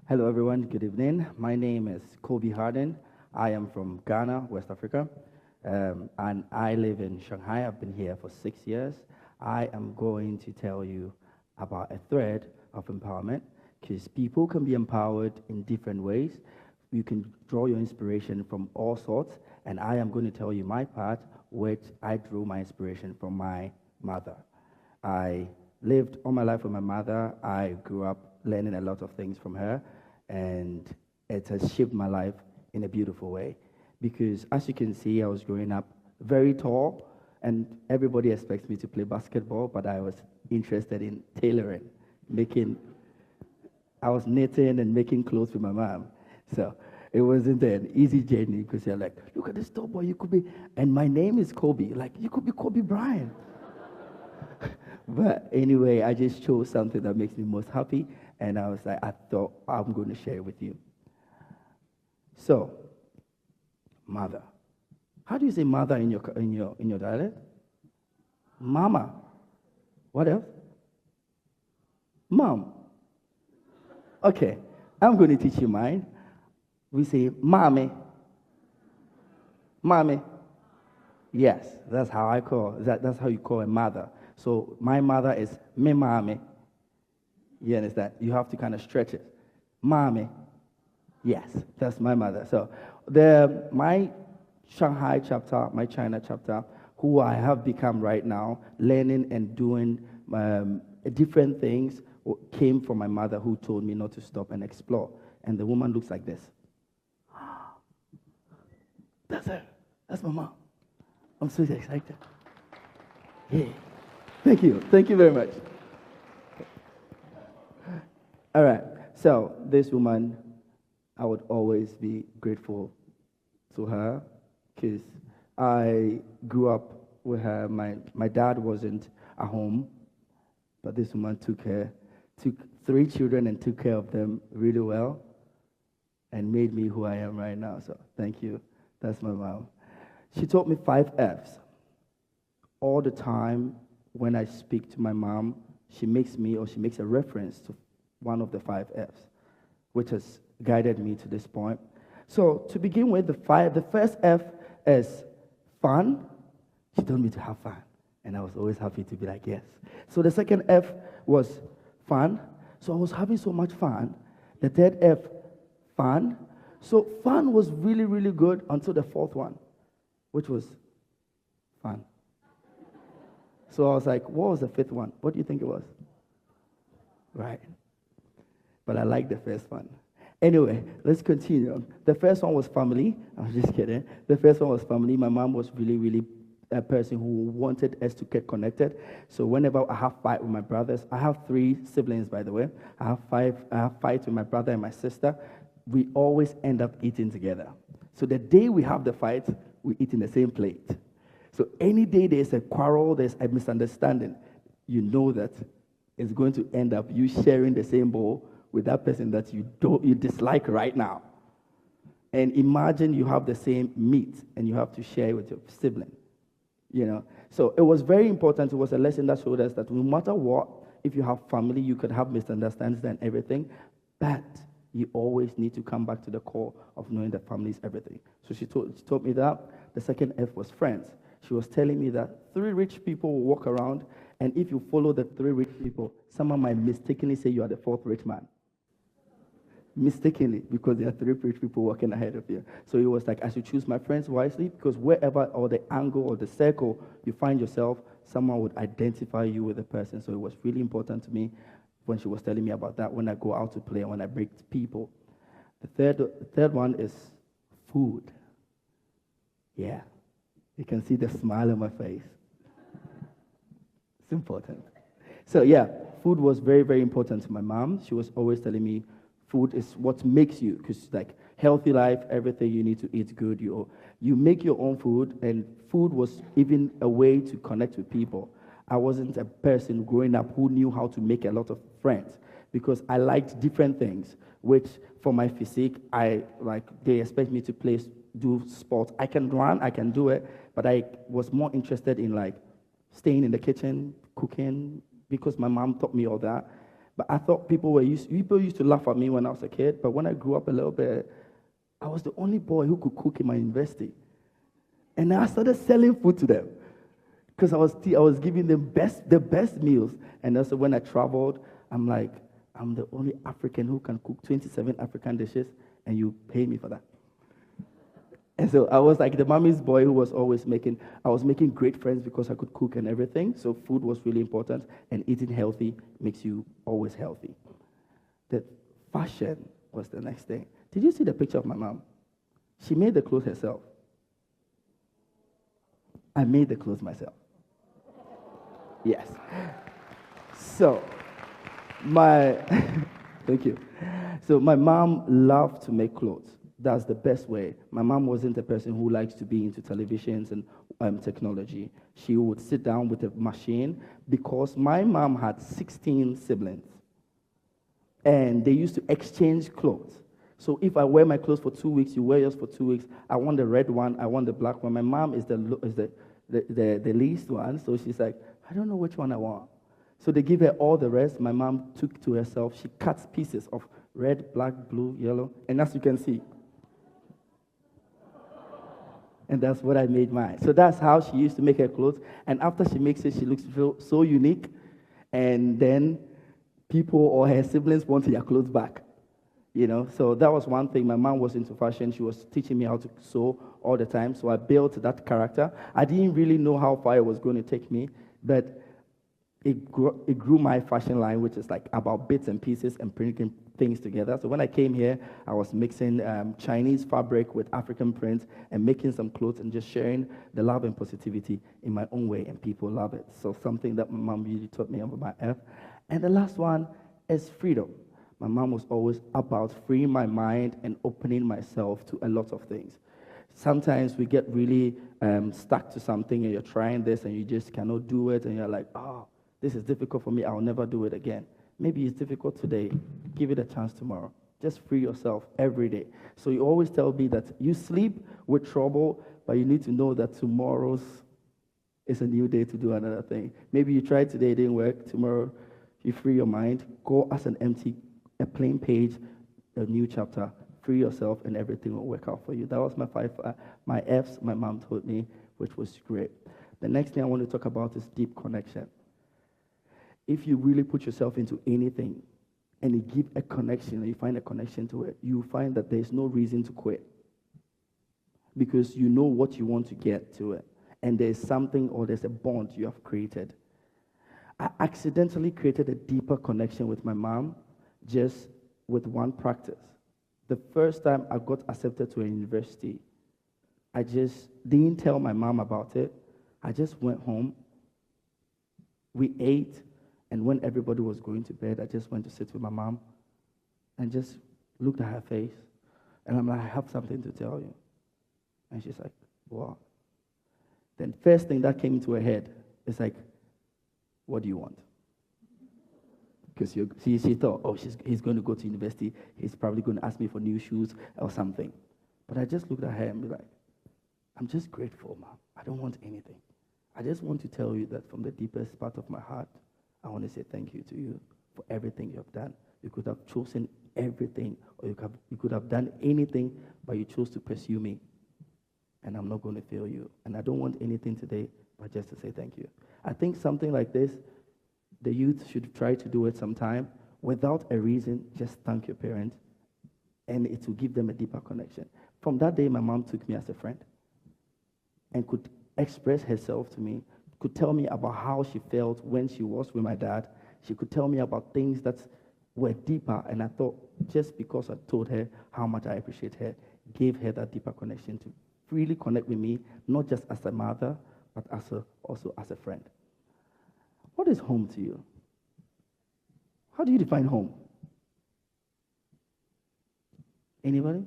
Hello, everyone. Good evening. My name is Kobby Harden. I am from Ghana, West Africa, and I live in Shanghai. I've been here for 6 years. I am going to tell you about a thread of empowerment, because people can be empowered in different ways. You can draw your inspiration from all sorts, and I am going to tell you my part, which I drew my inspiration from my mother. I lived all my life with my mother. I grew up learning a lot of things from her, and it has shaped my life in a beautiful way. Because as you can see, I was growing up very tall, and everybody expects me to play basketball, but I was interested in tailoring, I was knitting and making clothes with my mom. So it wasn't an easy journey, because you're like, look at this tall boy, you could be, and my name is Kobby, like, you could be Kobby Bryant. But anyway, I just chose something that makes me most happy, and I was like, I thought I'm going to share it with you. So, mother. How do you say mother in your dialect? Mama. What else? Mom. Okay, I'm going to teach you mine. We say mommy. Mommy. Yes, that's how I call. That's how you call a mother. So my mother is me mommy. You understand? You have to kind of stretch it. Mommy. Yes, that's my mother. So my Shanghai chapter, my China chapter, who I have become right now, learning and doing different things, came from my mother, who told me not to stop and explore. And the woman looks like this. That's her. That's my mom. I'm so excited. Yeah. Thank you. Thank you very much. All right. So this woman, I would always be grateful to her, because I grew up with her. My dad wasn't at home, but this woman took 3 children and took care of them really well and made me who I am right now. So thank you. That's my mom. She taught me 5 F's. All the time when I speak to my mom, she makes a reference to one of the 5 F's, which has guided me to this point. So to begin with, the first F is fun. She told me to have fun, and I was always happy to be like, yes. So the second F was fun. So I was having so much fun. The third F, fun. So fun was really, really good until the 4th one, which was fun. So I was like, what was the 5th one? What do you think it was? Right. But I like the first one. Anyway, let's continue. The first one was family. I'm just kidding. The first one was family. My mom was really, really a person who wanted us to get connected. So whenever I have fight with my brothers, I have 3 siblings, by the way. I have fights with my brother and my sister. We always end up eating together. So the day we have the fight, we eat in the same plate. So any day there's a quarrel, there's a misunderstanding, you know that it's going to end up you sharing the same bowl with that person that you dislike right now. And imagine you have the same meat and you have to share it with your sibling. So it was very important. It was a lesson that showed us that no matter what, if you have family, you could have misunderstandings and everything, but you always need to come back to the core of knowing that family is everything. So she told me that. The second F was friends. She was telling me that 3 rich people will walk around, and if you follow the 3 rich people, someone might mistakenly say you are the 4th rich man. Mistakenly, because there are 3 rich people walking ahead of you. So it was like, I should choose my friends wisely, because wherever, or the angle or the circle you find yourself, someone would identify you with the person. So it was really important to me when she was telling me about that, when I go out to play and when I break people. The third one is food. Yeah. You can see the smile on my face. It's important. So yeah, food was very, very important to my mom. She was always telling me food is what makes you, because like healthy life, everything you need to eat good. You make your own food, and food was even a way to connect with people. I wasn't a person growing up who knew how to make a lot of friends, because I liked different things, which for my physique, they expect me to do sports. I can run, I can do it, but I was more interested in staying in the kitchen, cooking, because my mom taught me all that. But I thought people used to laugh at me when I was a kid, but when I grew up a little bit, I was the only boy who could cook in my university. And I started selling food to them because I was giving them the best meals. And also when I traveled, I'm like, I'm the only African who can cook 27 African dishes, and you pay me for that. And so I was like the mommy's boy who was always I was making great friends because I could cook and everything. So food was really important, and eating healthy makes you always healthy. The fashion was the next thing. Did you see the picture of my mom? She made the clothes herself. I made the clothes myself. Yes. So, thank you. So my mom loved to make clothes. That's the best way. My mom wasn't a person who likes to be into televisions and technology. She would sit down with a machine because my mom had 16 siblings. And they used to exchange clothes. So if I wear my clothes for 2 weeks, you wear yours for 2 weeks. I want the red one, I want the black one. My mom is the least one, so she's like, I don't know which one I want. So they give her all the rest. My mom took to herself. She cuts pieces of red, black, blue, yellow, and as you can see. And that's what I made mine. So that's how she used to make her clothes. And after she makes it, she looks so unique. And then people or her siblings want their clothes back. You know, so that was one thing. My mom was into fashion. She was teaching me how to sew all the time. So I built that character. I didn't really know how far it was going to take me, but it grew my fashion line, which is like about bits and pieces and printing things together. So when I came here, I was mixing Chinese fabric with African prints and making some clothes and just sharing the love and positivity in my own way, and people love it. So something that my mom really taught me about my F. And the last one is freedom. My mom was always about freeing my mind and opening myself to a lot of things. Sometimes we get really stuck to something and you're trying this and you just cannot do it and you're like, oh, this is difficult for me, I'll never do it again. Maybe it's difficult today, give it a chance tomorrow. Just free yourself every day. So you always tell me that you sleep with trouble, but you need to know that tomorrow's is a new day to do another thing. Maybe you tried today, it didn't work, tomorrow you free your mind, go as a plain page, a new chapter, free yourself, and everything will work out for you. That was my F's my mom told me, which was great. The next thing I want to talk about is deep connection. If you really put yourself into anything and you give a connection, and you find a connection to it, you find that there's no reason to quit because you know what you want to get to it, and there's something or there's a bond you have created. I accidentally created a deeper connection with my mom just with one practice. The first time I got accepted to a university, I just didn't tell my mom about it. I just went home. We ate, and when everybody was going to bed, I just went to sit with my mom and just looked at her face. And I'm like, I have something to tell you. And she's like, what? Then first thing that came into her head is like, what do you want? Because she thought, oh, he's going to go to university. He's probably going to ask me for new shoes or something. But I just looked at her and be like, I'm just grateful, Mom. I don't want anything. I just want to tell you that from the deepest part of my heart, I want to say thank you to you for everything you have done. You could have chosen everything, or you could have done anything, but you chose to pursue me. And I'm not going to fail you. And I don't want anything today, but just to say thank you. I think something like this, the youth should try to do it sometime without a reason. Just thank your parents, and it will give them a deeper connection. From that day, my mom took me as a friend and could express herself to me, could tell me about how she felt when she was with my dad. She could tell me about things that were deeper, and I thought just because I told her how much I appreciate her, gave her that deeper connection to really connect with me, not just as a mother, but also as a friend. What is home to you? How do you define home? Anybody?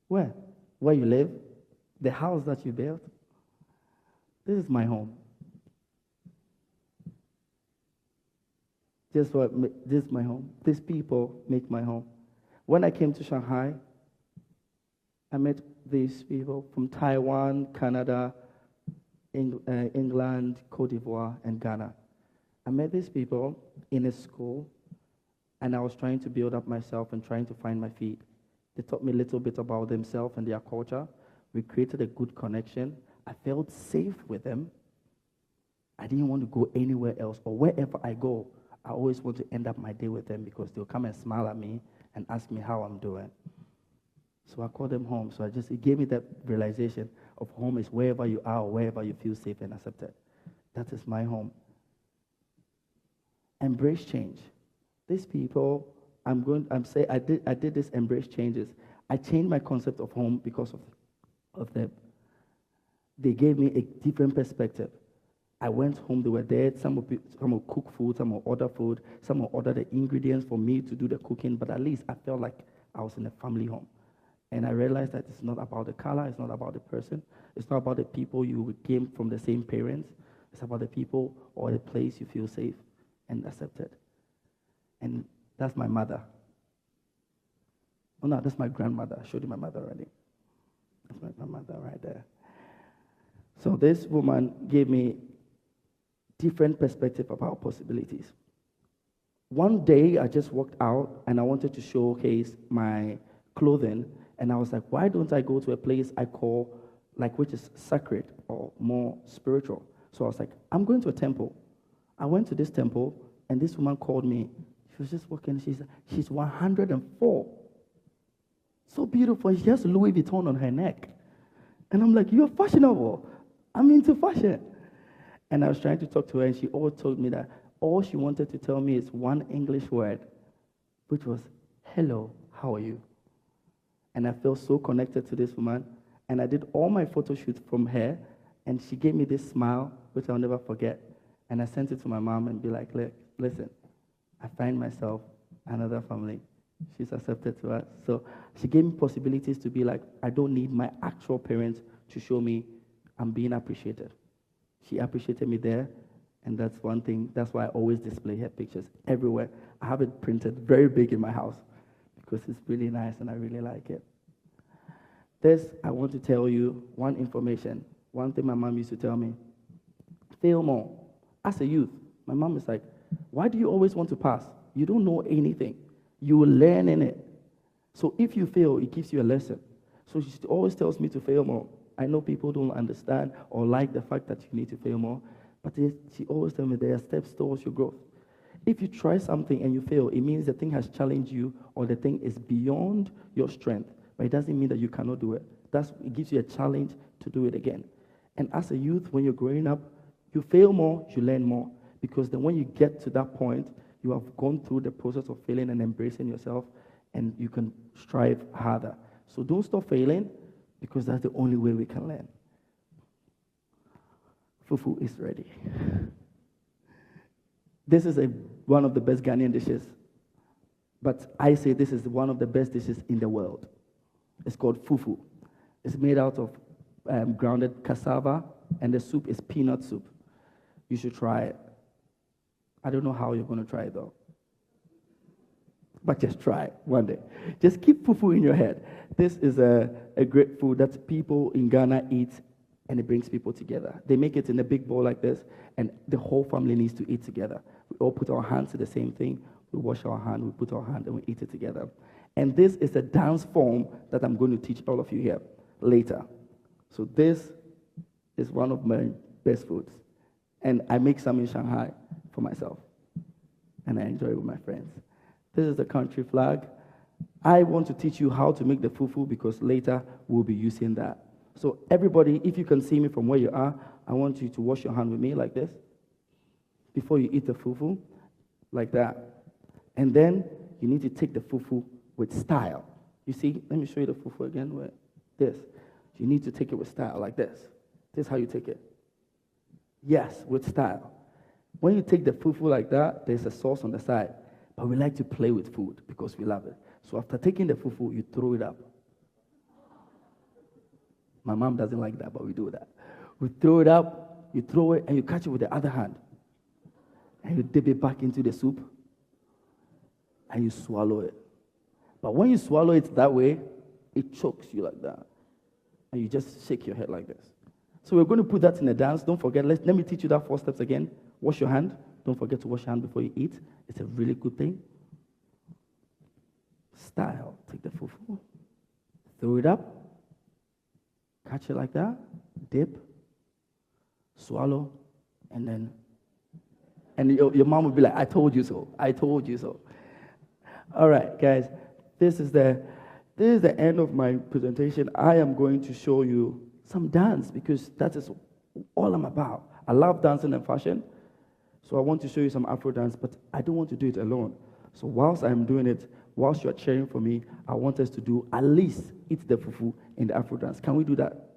Where? Where you live? The house that you built? This is my home. This is my home. These people make my home. When I came to Shanghai, I met these people from Taiwan, Canada, England, Cote d'Ivoire, and Ghana. I met these people in a school, and I was trying to build up myself and trying to find my feet. They taught me a little bit about themselves and their culture. We created a good connection. I felt safe with them. I didn't want to go anywhere else, or wherever I go, I always want to end up my day with them because they'll come and smile at me and ask me how I'm doing. So I called them home. So it gave me that realization of home is wherever you are, or wherever you feel safe and accepted. That is my home. Embrace change. These people, I did this embrace changes. I changed my concept of home because of them. They gave me a different perspective. I went home, they were there. Some will cook food, some will order food, some will order the ingredients for me to do the cooking, but at least I felt like I was in a family home. And I realized that it's not about the color, it's not about the person, it's not about the people you came from the same parents, it's about the people or the place you feel safe and accepted. And that's my mother. Oh no, that's my grandmother. I showed you my mother already. That's my mother right there. So this woman gave me different perspective about possibilities. One day I just walked out and I wanted to showcase my clothing, and I was like, why don't I go to a place I call, which is sacred or more spiritual? So I was like, I'm going to a temple. I went to this temple, and this woman called me. She was just walking. She's 104. So beautiful. She has Louis Vuitton on her neck. And I'm like, you're fashionable. I'm into fashion. And I was trying to talk to her, and she always told me that all she wanted to tell me is one English word, which was, hello, how are you? And I felt so connected to this woman. And I did all my photo shoots from her, and she gave me this smile, which I'll never forget. And I sent it to my mom and be like, listen, I find myself another family. She's accepted to us. So she gave me possibilities to be like, I don't need my actual parents to show me I'm being appreciated. She appreciated me there, and that's one thing. That's why I always display her pictures everywhere. I have it printed very big in my house because it's really nice and I really like it. I want to tell you one information. One thing my mom used to tell me, fail more. As a youth, my mom is like, why do you always want to pass? You don't know anything. You will learn in it. So if you fail, it gives you a lesson. So she always tells me to fail more. I know people don't understand or like the fact that you need to fail more, but she always tells me there are steps towards your growth. If you try something and you fail, it means the thing has challenged you or the thing is beyond your strength, but it doesn't mean that you cannot do it. It gives you a challenge to do it again. And as a youth, when you're growing up, you fail more, you learn more, because then when you get to that point, you have gone through the process of failing and embracing yourself, and you can strive harder. So don't stop failing, because that's the only way we can learn. Fufu is ready. This is one of the best Ghanaian dishes, but I say this is one of the best dishes in the world. It's called fufu. It's made out of grounded cassava, and the soup is peanut soup. You should try it. I don't know how you're going to try it, though. But just try it one day. Just keep fufu in your head. This is a great food that people in Ghana eat, and it brings people together. They make it in a big bowl like this, and the whole family needs to eat together. We all put our hands to the same thing. We wash our hand, we put our hand, and we eat it together. And this is a dance form that I'm going to teach all of you here later. So this is one of my best foods. And I make some in Shanghai for myself. And I enjoy it with my friends. This is the country flag. I want to teach you how to make the fufu because later we'll be using that. So everybody, if you can see me from where you are, I want you to wash your hand with me like this. Before you eat the fufu, like that. And then you need to take the fufu with style. You see, let me show you the fufu again with this. You need to take it with style like this. This is how you take it. Yes, with style. When you take the fufu like that, there's a sauce on the side. But we like to play with food because we love it. So after taking the fufu, you throw it up. My mom doesn't like that, but we do that. We throw it up, you throw it, and you catch it with the other hand. And you dip it back into the soup, and you swallow it. But when you swallow it that way, it chokes you like that. And you just shake your head like this. So we're going to put that in a dance. Don't forget, let me teach you that 4 steps again. Wash your hand. Don't forget to wash your hands before you eat. It's a really good thing. Style. Take the fufu. Throw it up. Catch it like that. Dip. Swallow. And then... And your mom will be like, I told you so. I told you so. All right, guys. This is the end of my presentation. I am going to show you some dance because that is all I'm about. I love dancing and fashion. So I want to show you some Afro dance, but I don't want to do it alone. So whilst I'm doing it, whilst you're cheering for me, I want us to do at least eat the fufu in the Afro dance. Can we do that?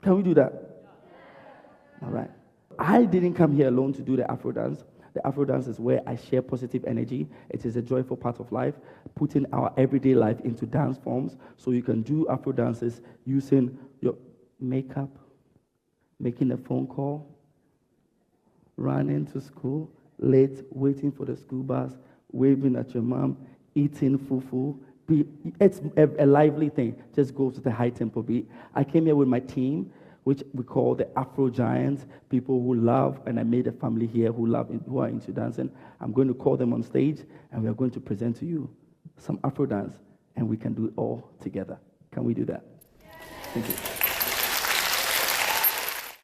Can we do that? All right. I didn't come here alone to do the Afro dance. The Afro dance is where I share positive energy. It is a joyful part of life, putting our everyday life into dance forms. So you can do Afro dances using your makeup, making a phone call, running to school, late, waiting for the school bus, waving at your mom, eating fufu. It's a lively thing. Just go to the high tempo beat. I came here with my team, which we call the Afro Giants, people who love, and I made a family here who are into dancing. I'm going to call them on stage, and we are going to present to you some Afro dance, and we can do it all together. Can we do that? Thank you.